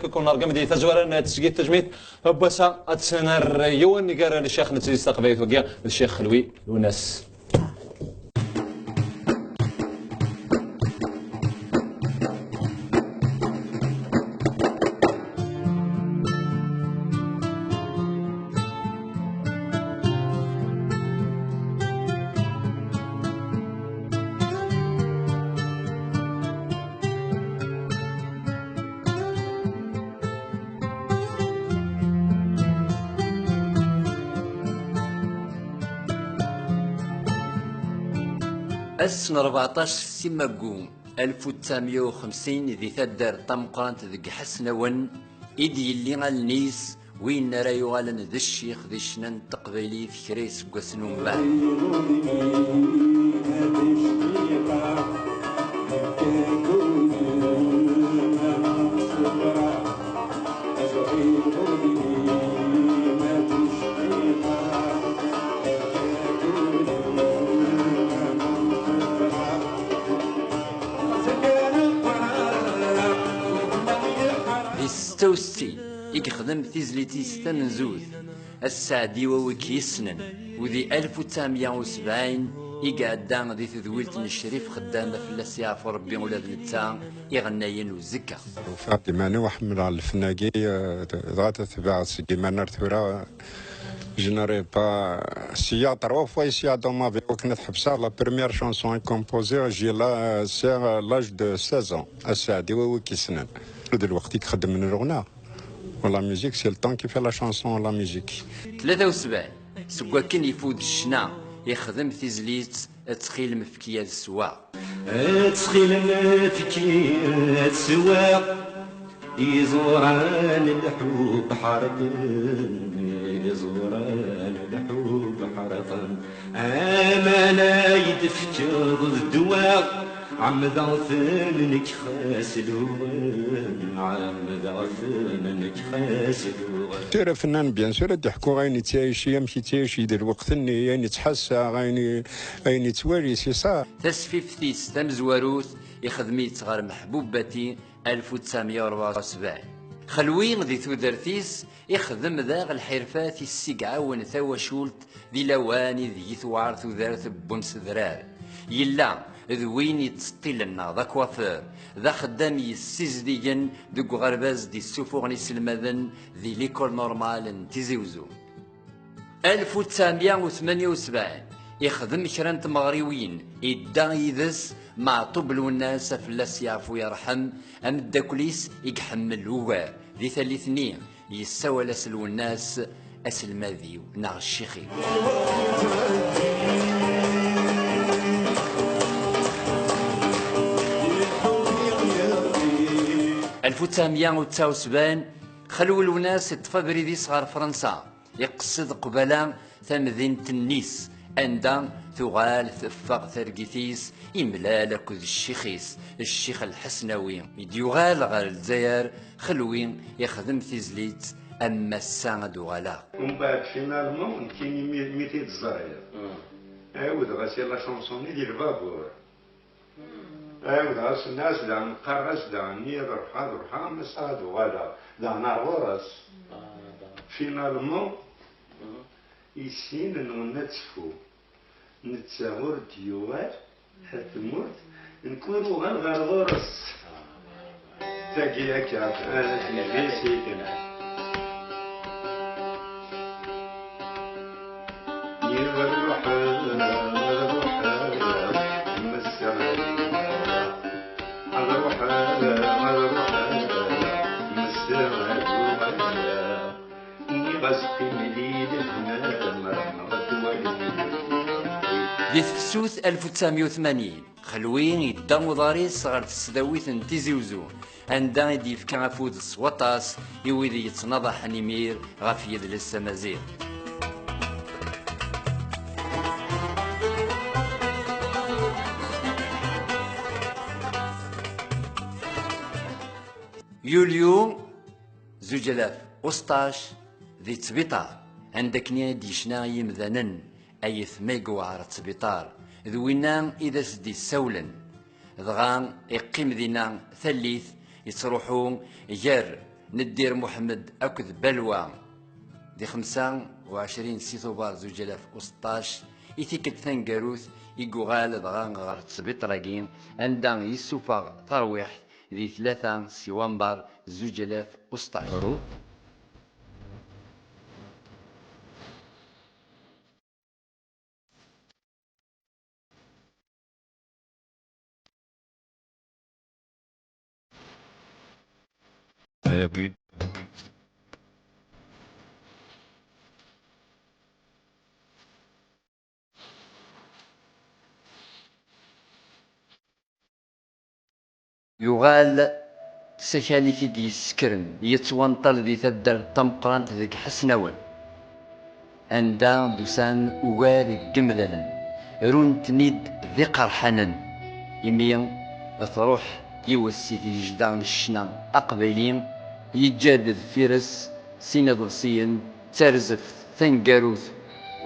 كون رقم دي تجوار تسجيل تجميد باشا اتسنر يوان نقرا الشيخ نتسجيل استقبيت وقيا الشيخ خلوي وناس السنة 14 سيماكو 1950 ذي ثدر طمقرانت ذي حسنون إيدي اللي غالنيس وين راه يغالن ذا الشيخ ذي شنان تقبيلي في كريس قسنون بعد ستوستي يخدم تيزليتي ستة نزوث السعدي ووكيسنن وذي 1970 يقعد ذي تذويلة الشريف خدامة في السياف وربي ولاد نتا يغنيين وزكا فاطمة أنا وحمد على الفناقي ضغط تبع سيمانر ثورة جنري با سيا تروا فوا سيا دون ما في وكنت حبسها لا بروميير شانسون كومبوزي جي لا سير لاج دو 16 السعدي ووكيسنن دلوقتي كخدم من الغناء ولا ميوزيك سي الطون كي في لا شانسون لا ميوزيك 73 سكوا كان يفوت الشنا يخدم تيزليت تخيل مفكية السواق تخيل مفكية السواق يزوران الحب حرقن يزوران الحب حرقن أمانا يدفكر الدواء عم ذاثنك خاسلون عم ذاثنك خاسلون ترى فنان بيان سور يحكوا غايني تعيشي يمشي تعيشي دير الوقت اني يعني تحسى غايني توالي سي صار تسفيف ثيس تمزواروث يخدمي صغار محبوبتي 1974 خلوين ذي ثودرتيس يخدم ذاغ الحرفات السقعة ونثوى شولت ذي لواني ذي ثوار ثودرت بونس ذرار يلا ذوين يتسطي لنا ذا كوافير ذا خدام يسيزديجن ذو غرباز دي السفوغني سلمذن ذي ليكول نورمال تيزيوزو 1978 يخدم كران تمغريوين إدا يذس مع طبل والناس فلاس يعفو يرحم أم الداكوليس يحمل ووار ذي ثالثنين يسوى لسلو الناس أسلماذيو ناغ الشيخي 1979 خلو الوناس تفبري ذي صغار فرنسا يقصد قبلا ثمذين تنيس عندها ثغال ثفاق ثرقيثيس إملالك ذي الشيخيس الشيخ الحسنوي يديوغال غال الجزائر خلوين يخدم تيزليت أما الساعة دوغالا ومن بعد فينالمون كاين ميتي الزراير عاود غاسي لا شونسوني ديال البابور عاود غاس الناس دا نقرس دا نير روحا مسا دوغالا دا نارغورس فينالمون يسين نتفو نتساور ديوار حتى الموت نكونو غير غورس تاكي هكا في سيدنا ذي تفسوث 1980 خلوين يدامو ضاريس غير تسداويث تيزيوزو عندها يديف كان فود السواطاس يويدي يتنضح نمير غاف يد للسمازير يوليو 2016 ذي تسبيطار عندك نيا ديشنا يمذنن أي ثميقو عرض سبيطار ذوينا إذا سدي سولا ضغان يقيم ذينا ثليث يتروحون جر ندير محمد أكد بلوى دي 25 سيتوبر 2016 إثيكت ثنقاروث يقوغال دغان غار تسبيط راكين عندها يسوفا ترويح دي 3 سيوانبر 2016. يغال سكاني في دي سكرن يتوانطل دي تبدر طمقران ذيك حسناون عندها دوسان وغاري قمذلا رون تنيد ذي قرحانا يمين تروح يوسي في جدان الشنا أقبلين يتجدد فيرس سينا ضرسيا ترزف ثنقاروث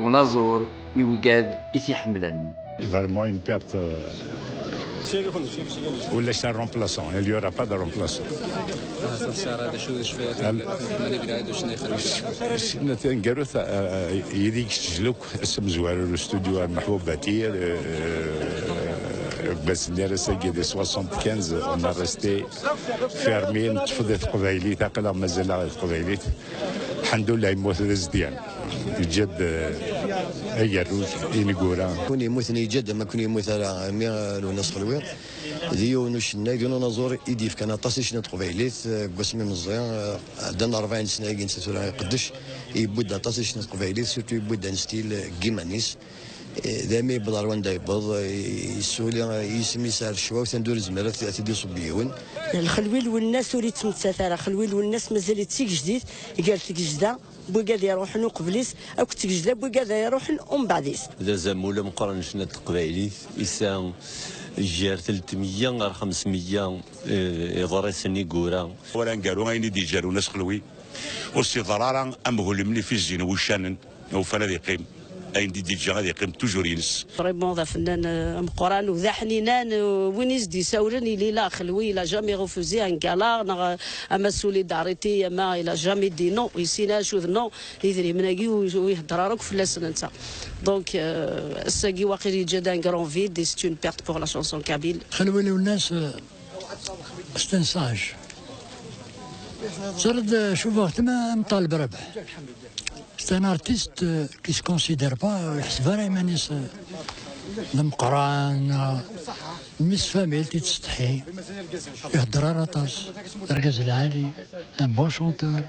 ونزور يوقاد إثي حملا. Vraiment une perte. Ou laisser un remplaçant. Il n'y aura pas de remplaçant. نتنقروث يديك تجلوك اسم زوار الاستوديو المحبوباتي بس نيرسا كي 75 انا ريستي فيرمين تفضل قبايلي تاقلا مازال قبايلي الحمد لله يموت رزديان يجد ايروج ينقورا كون يموت يجد ما كون يموت على ميال وناس خلوير ديو نوش نايدو نزور يديف كان طاسيش نتقبايليت قسمي مزيان عندنا 40 سنه كي نسيتو يقدش يبدا طاسيش نتقبايليت سيرتو يبدا نستيل كيمانيس دامي بدروان دايبض يسولي يسمي سار شوا وتندور زمرات تدي صبيون الخلويل والناس وليت تمتثر خلويل والناس مازال تيك جديد قال تيك جدا بوكاد يروح قبليس او كنت جدا بوكاد يروح ومن بعديس ذا زموله مقارنه شنا القبايلي يسان جار 300 غير 500 يضرسني كورا ولا نقالوا غيني دي جارو ناس خلوي وسي ضرارا امهول مني في الزين وشانن وفلا يقيم اين دي جا غادي يقيم توجور ينس فريمون ذا فنان مقران وذا حنينان وينيس دي ساورن اللي لا خلوي لا جامي غوفوزي ان كالا اما سوليداريتي اما الى جامي دي نو يسينا شو نو يدري مناكي ويهضر راك فلاس انت دونك الساقي واقيلي جا ان كرون فيد دي سي اون بيرت بور لا شانسون كابيل خلوي والناس استنساج صرت شوفوا تما مطالب ربح C'est un artiste qui ne se considère pas, il se المقران مس فاميل تستحي يهضر راطاس ركز العالي ان بون شونتور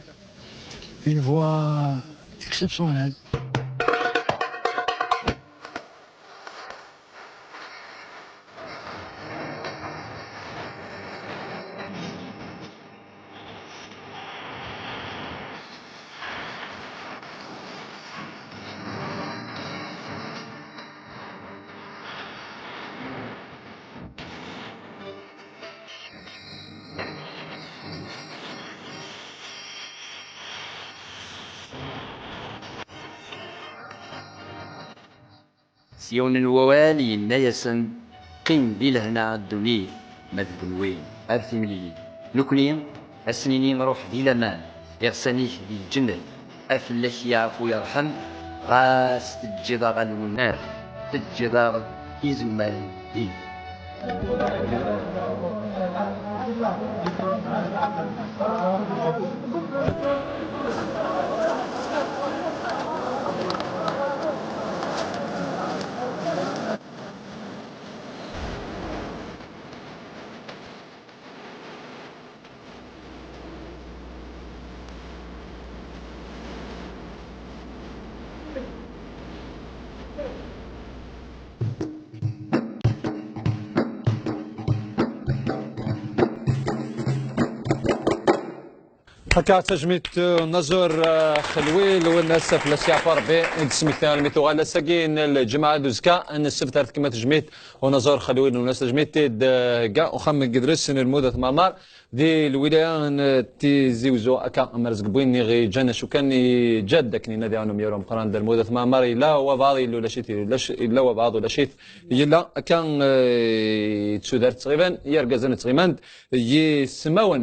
اون فوا اكسبسيونيل. سيون الووال ينايسن قيم دي لهنا الدنيا مذبوين أرثملي نكني أسنيني نروح دي لمان يغسنيك دي الجنة أفلك يعفو يرحم غاس تجدغ الونار تجدغ إزمان دي. هكا تجميت نزور خلويل والناس في السيافر بي سميتها الميتو على ساكين الجماعه دوزكا ان السبت كما تجميت ونزور خلويل والناس تجميت كاع وخم قدرس المده مامار دي الولايه تيزيوزو اكا مرزق بويني غي جانا شو كان جدك نادي عنهم يوم قران المده مامار لا وبعض ولا شيء لا وبعض ولا شيء يلا كان تسودر تقريبا يرقزن تقريبا يسمون